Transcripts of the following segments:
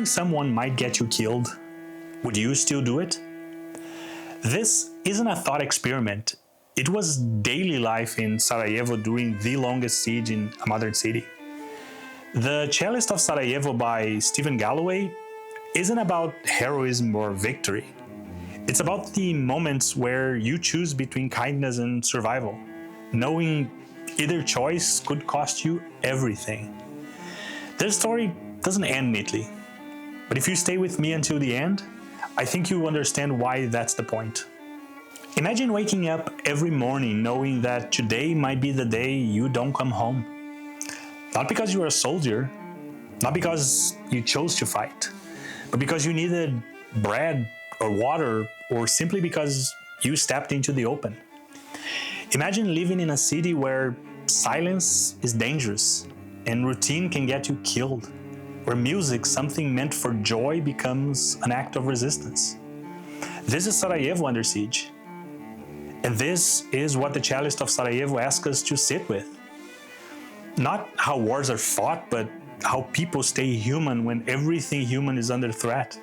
knowing someone might get you killed, would you still do it? This isn't a thought experiment. It was daily life in Sarajevo during the longest siege in a modern city. The Cellist of Sarajevo by Steven Galloway isn't about heroism or victory. It's about the moments where you choose between kindness and survival, knowing either choice could cost you everything. This story doesn't end neatly, but if you stay with me until the end, I think you understand why that's the point. Imagine waking up every morning knowing that today might be the day you don't come home. Not because you are a soldier, not because you chose to fight, but because you needed bread or water, or simply because you stepped into the open. Imagine living in a city where silence is dangerous and routine can get you killed, where music, something meant for joy, becomes an act of resistance. This is Sarajevo under siege. And this is what the Cellist of Sarajevo asks us to sit with. Not how wars are fought, but how people stay human when everything human is under threat.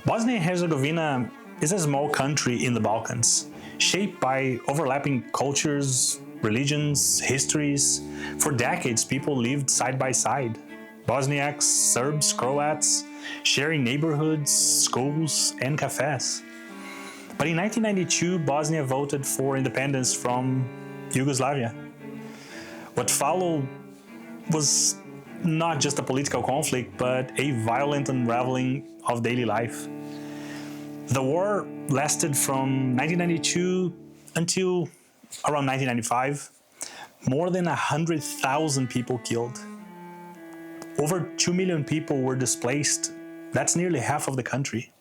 Bosnia and Herzegovina is a small country in the Balkans, shaped by overlapping cultures, religions, histories. For decades, people lived side by side. Bosniaks, Serbs, Croats, sharing neighborhoods, schools, and cafes. But in 1992, Bosnia voted for independence from Yugoslavia. What followed was not just a political conflict, but a violent unraveling of daily life. The war lasted from 1992 until around 1995. More than 100,000 people killed. Over 2 million people were displaced. That's nearly half of the country.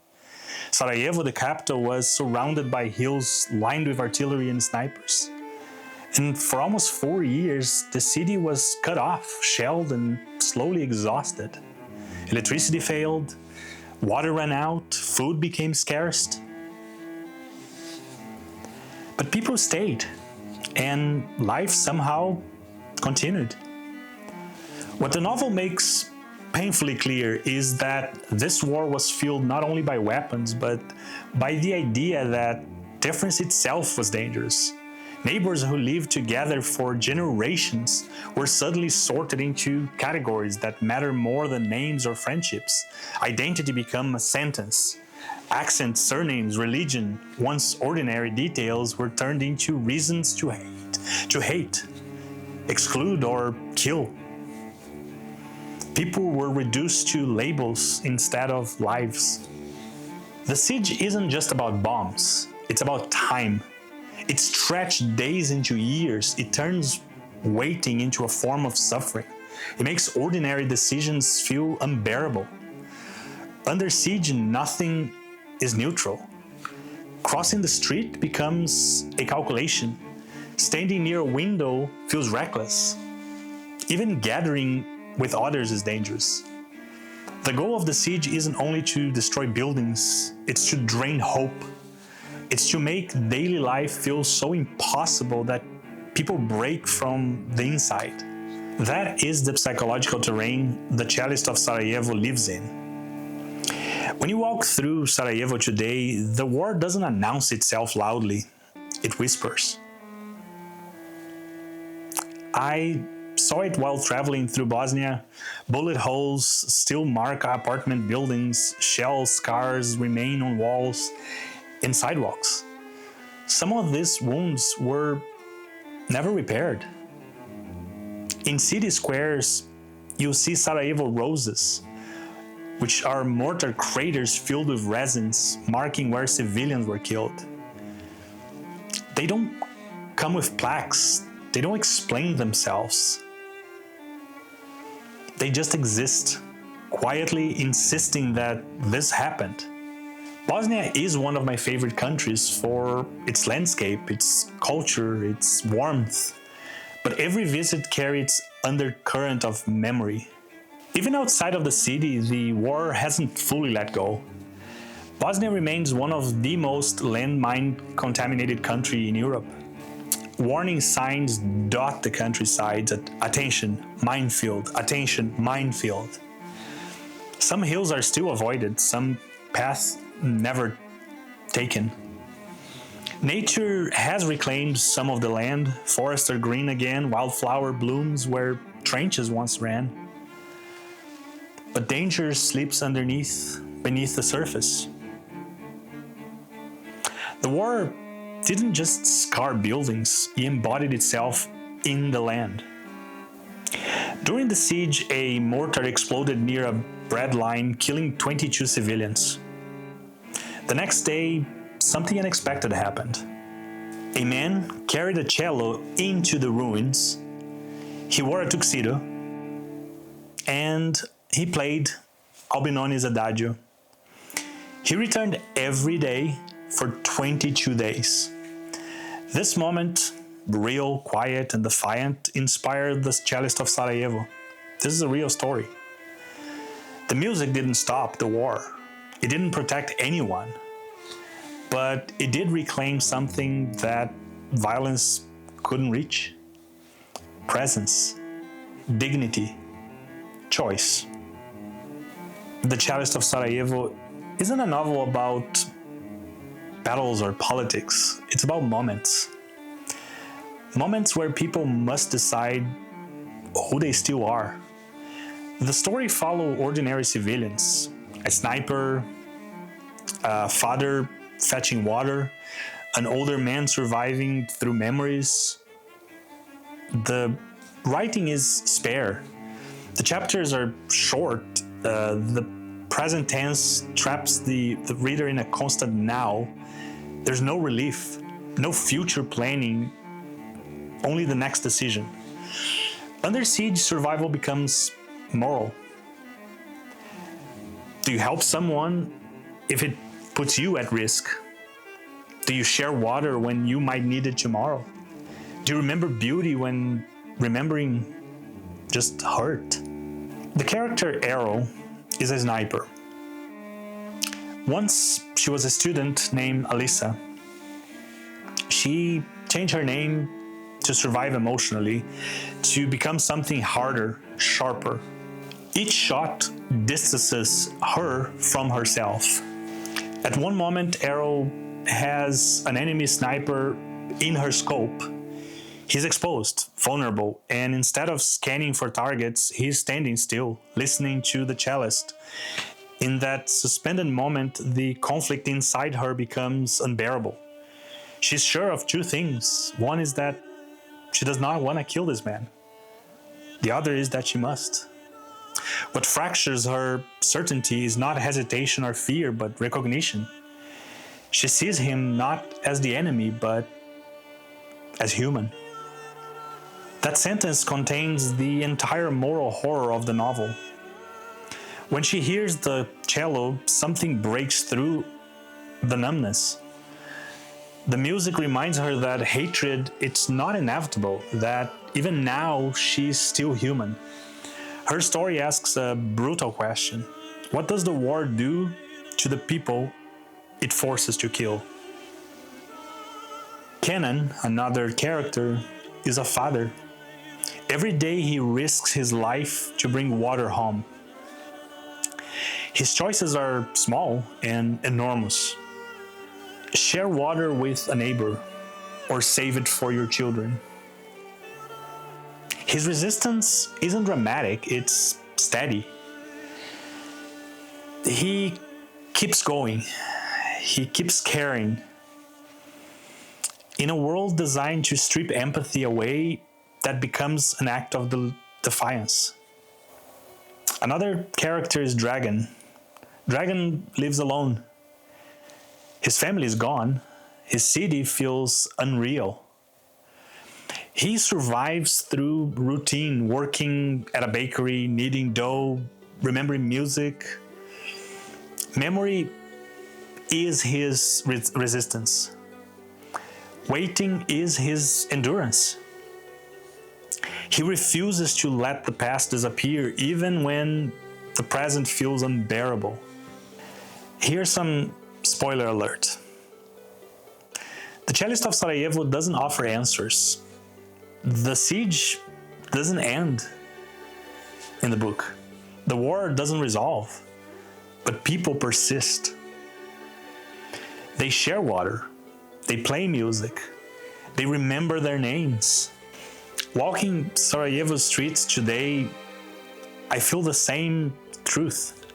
Sarajevo, the capital, was surrounded by hills lined with artillery and snipers. And for almost 4 years, the city was cut off, shelled, and slowly exhausted. Electricity failed, water ran out, food became scarce. But people stayed, and life somehow continued. What the novel makes painfully clear is that this war was fueled not only by weapons, but by the idea that difference itself was dangerous. Neighbors who lived together for generations were suddenly sorted into categories that matter more than names or friendships. Identity became a sentence. Accents, surnames, religion, once ordinary details, were turned into reasons to hate, exclude, or kill. People were reduced to labels instead of lives. The siege isn't just about bombs, it's about time. It stretched days into years. It turns waiting into a form of suffering. It makes ordinary decisions feel unbearable. Under siege, nothing is neutral. Crossing the street becomes a calculation. Standing near a window feels reckless. Even gathering with others is dangerous. The goal of the siege isn't only to destroy buildings, it's to drain hope. It's to make daily life feel so impossible that people break from the inside. That is the psychological terrain the Cellist of Sarajevo lives in. When you walk through Sarajevo today, the war doesn't announce itself loudly, it whispers. I saw it while traveling through Bosnia. Bullet holes still mark apartment buildings, shell scars remain on walls and sidewalks. Some of these wounds were never repaired. In city squares, you'll see Sarajevo roses, which are mortar craters filled with resins, marking where civilians were killed. They don't come with plaques. They don't explain themselves. They just exist, quietly insisting that this happened. Bosnia is one of my favorite countries for its landscape, its culture, its warmth. But every visit carries undercurrent of memory. Even outside of the city, the war hasn't fully let go. Bosnia remains one of the most landmine-contaminated countries in Europe. Warning signs dot the countryside at attention, minefield, attention, minefield. Some hills are still avoided, some paths never taken. Nature has reclaimed some of the land, forests are green again, wildflower blooms where trenches once ran. But danger sleeps beneath the surface. The war didn't just scar buildings, it embodied itself in the land. During the siege, a mortar exploded near a bread line, killing 22 civilians. The next day, something unexpected happened. A man carried a cello into the ruins. He wore a tuxedo, and he played Albinoni's Adagio. He returned every day for 22 days. This moment, real, quiet, and defiant, inspired the Cellist of Sarajevo. This is a real story. The music didn't stop the war. It didn't protect anyone. But it did reclaim something that violence couldn't reach. Presence, dignity, choice. The Cellist of Sarajevo isn't a novel about battles or politics. It's about moments. Moments where people must decide who they still are. The story follows ordinary civilians, a sniper, a father fetching water, an older man surviving through memories. The writing is spare. The chapters are short. The present tense traps the reader in a constant now. There's no relief, no future planning, only the next decision. Under siege, survival becomes moral. Do you help someone if it puts you at risk? Do you share water when you might need it tomorrow? Do you remember beauty when remembering just hurt? The character Arrow is a sniper. Once she was a student named Alisa. She changed her name to survive emotionally, to become something harder, sharper. Each shot distances her from herself. At one moment, Arrow has an enemy sniper in her scope. He's exposed, vulnerable, and instead of scanning for targets, he's standing still, listening to the cellist. In that suspended moment, the conflict inside her becomes unbearable. She's sure of two things. One is that she does not want to kill this man. The other is that she must. What fractures her certainty is not hesitation or fear, but recognition. She sees him not as the enemy, but as human. That sentence contains the entire moral horror of the novel. When she hears the cello, something breaks through the numbness. The music reminds her that hatred, it's not inevitable, that even now she's still human. Her story asks a brutal question. What does the war do to the people it forces to kill? Kenan, another character, is a father. Every day he risks his life to bring water home. His choices are small and enormous. Share water with a neighbor or save it for your children. His resistance isn't dramatic, it's steady. He keeps going. He keeps caring. In a world designed to strip empathy away, that becomes an act of defiance. Another character is Dragon. Dragon lives alone. His family is gone. His city feels unreal. He survives through routine, working at a bakery, kneading dough, remembering music. Memory is his resistance. Waiting is his endurance. He refuses to let the past disappear, even when the present feels unbearable. Here's some spoiler alert. The Cellist of Sarajevo doesn't offer answers. The siege doesn't end in the book. The war doesn't resolve. But people persist. They share water. They play music. They remember their names. Walking Sarajevo streets today, I feel the same truth.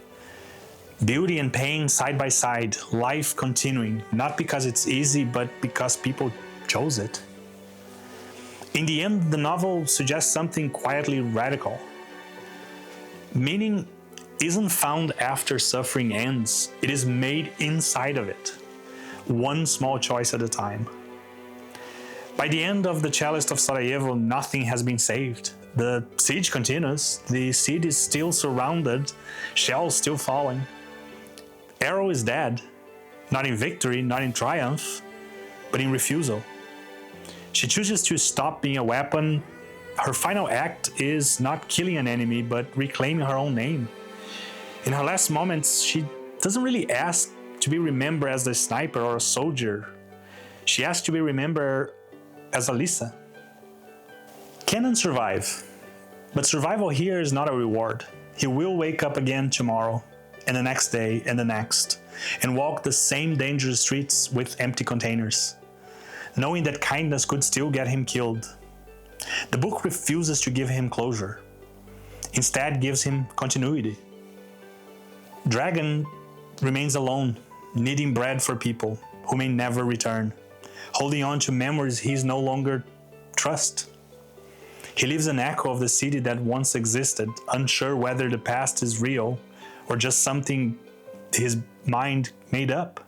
Beauty and pain side by side, life continuing, not because it's easy, but because people chose it. In the end, the novel suggests something quietly radical. Meaning isn't found after suffering ends, it is made inside of it, one small choice at a time. By the end of the Cellist of Sarajevo, nothing has been saved. The siege continues, the city is still surrounded, shells still falling. Arrow is dead, not in victory, not in triumph, but in refusal. She chooses to stop being a weapon. Her final act is not killing an enemy, but reclaiming her own name. In her last moments, she doesn't really ask to be remembered as a sniper or a soldier. She asks to be remembered as Alisa. Kenan survive, but survival here is not a reward. He will wake up again tomorrow, and the next day, and the next, and walk the same dangerous streets with empty containers, knowing that kindness could still get him killed. The book refuses to give him closure, instead gives him continuity. Dragon remains alone, needing bread for people who may never return, holding on to memories he no longer trusts. He lives an echo of the city that once existed, unsure whether the past is real or just something his mind made up.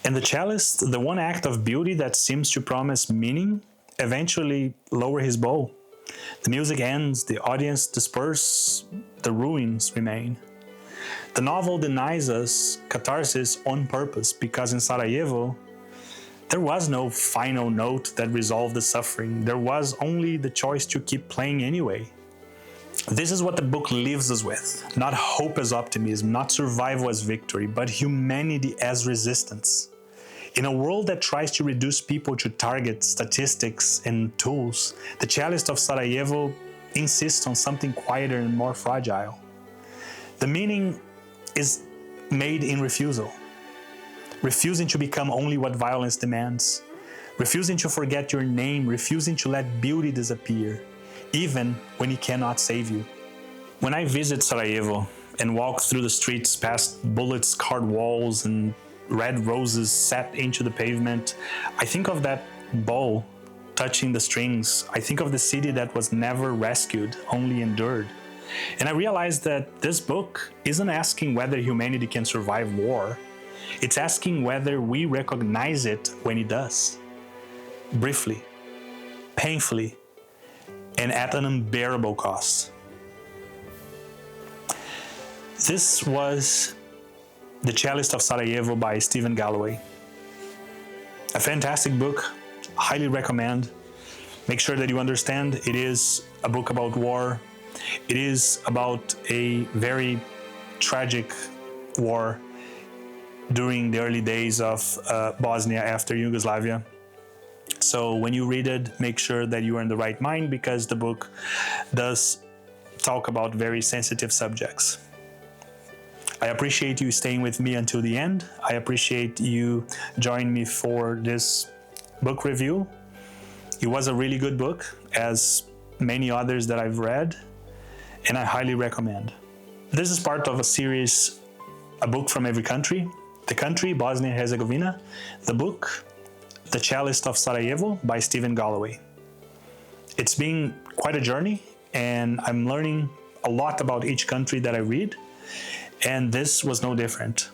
And the cellist, the one act of beauty that seems to promise meaning, eventually lower his bow. The music ends, the audience disperse, the ruins remain. The novel denies us catharsis on purpose because in Sarajevo, there was no final note that resolved the suffering. There was only the choice to keep playing anyway. This is what the book leaves us with. Not hope as optimism, not survival as victory, but humanity as resistance. In a world that tries to reduce people to targets, statistics, and tools, the Cellist of Sarajevo insists on something quieter and more fragile. The meaning is made in refusal. Refusing to become only what violence demands. Refusing to forget your name, refusing to let beauty disappear, even when it cannot save you. When I visit Sarajevo and walk through the streets past bullet-scarred walls and red roses set into the pavement, I think of that bow touching the strings. I think of the city that was never rescued, only endured. And I realized that this book isn't asking whether humanity can survive war. It's asking whether we recognize it when it does. Briefly, painfully, and at an unbearable cost. This was The Cellist of Sarajevo by Steven Galloway. A fantastic book, highly recommend. Make sure that you understand it is a book about war. It is about a very tragic war during the early days of Bosnia after Yugoslavia. So when you read it, make sure that you are in the right mind because the book does talk about very sensitive subjects. I appreciate you staying with me until the end. I appreciate you joining me for this book review. It was a really good book, as many others that I've read, and I highly recommend. This is part of a series, A Book from Every Country. The country, Bosnia and Herzegovina. The book, The Cellist of Sarajevo by Steven Galloway. It's been quite a journey, and I'm learning a lot about each country that I read, and this was no different.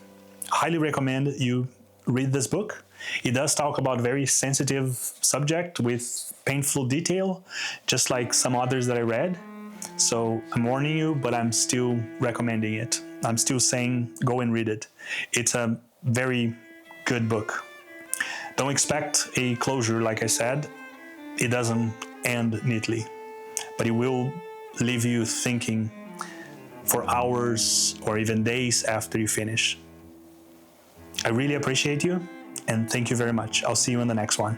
Highly recommend you read this book. It does talk about very sensitive subject with painful detail, just like some others that I read. So I'm warning you, but I'm still recommending it. I'm still saying go and read it. It's a very good book. Don't expect a closure, like I said. It doesn't end neatly, but it will leave you thinking for hours or even days after you finish. I really appreciate you, and thank you very much. I'll see you in the next one.